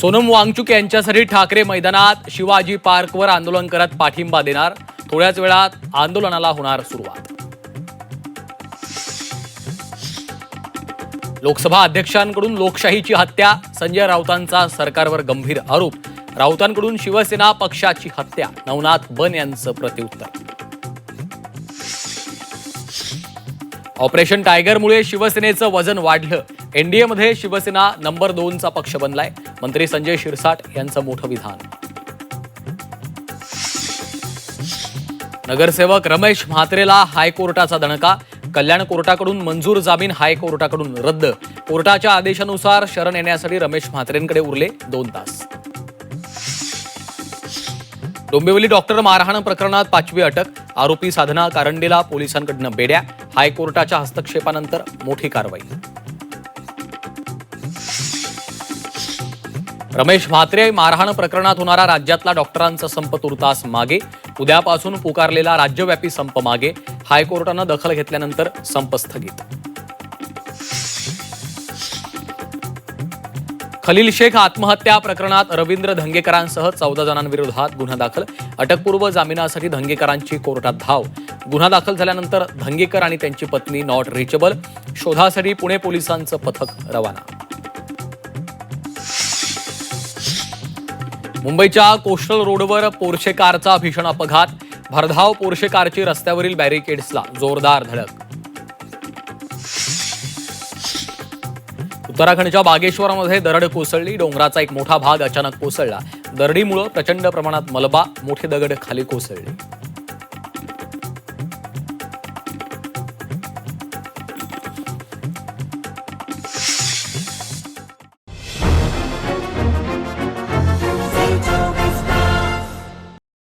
सोनम वांगचुक यांच्यासाठी ठाकरे मैदानात शिवाजी पार्कवर आंदोलन करत पाठिंबा देणार. थोड्याच वेळात आंदोलनाला होणार सुरुवात. लोकसभा अध्यक्षांकडून लोकशाहीची हत्या. संजय राऊतांचा सरकारवर गंभीर आरोप. राऊतांकडून शिवसेना पक्षाची हत्या. नवनाथ बन यांचं प्रत्युत्तर. ऑपरेशन टायगरमुळे शिवसेनेचं वजन वाढलं. एनडीएमध्ये शिवसेना नंबर 2चा पक्ष बनलाय. मंत्री संजय शिरसाट यांचं मोठं विधान. नगरसेवक रमेश म्हात्रेला हायकोर्टाचा दणका. कल्याण कोर्टाकडून मंजूर जामीन हायकोर्टाकडून रद्द. कोर्टाच्या आदेशानुसार शरण येण्यासाठी रमेश म्हात्रेंकडे उरले 2 तास. डोंबिवली डॉक्टर मारहाण प्रकरणात 5वी अटक. आरोपी साधना कारंडेला पोलिसांकडून बेड्या. हायकोर्टाच्या हस्तक्षेपानंतर मोठी कारवाई. रमेश म्हात्रे मारहाण प्रकरणात होणारा राज्यातला डॉक्टरांचा संप तुर्तास मागे. उद्यापासून पुकारलेला राज्यव्यापी संप मागे. हायकोर्टानं दखल घेतल्यानंतर संप स्थगित. खलील शेख आत्महत्या प्रकरणात रवींद्र धंगेकरांसह 14 जणांविरोधात गुन्हा दाखल. अटकपूर्व जामिनासाठी धंगेकरांची कोर्टात धाव. गुन्हा दाखल झाल्यानंतर धंगेकर आणि त्यांची पत्नी नॉट रिचेबल. शोधासाठी पुणे पोलिसांचं पथक रवाना. मुंबईच्या कोस्टल रोडवर पोर्शे कारचा भीषण अपघात. भरधाव पोर्शे कारची रस्त्यावरील बॅरिकेड्सला जोरदार धडक. उत्तराखंडच्या बागेश्वरमध्ये दरड कोसळली. डोंगराचा एक मोठा भाग अचानक कोसळला. दरडीमुळे प्रचंड प्रमाणात मलबा. मोठे दगड खाली कोसळले.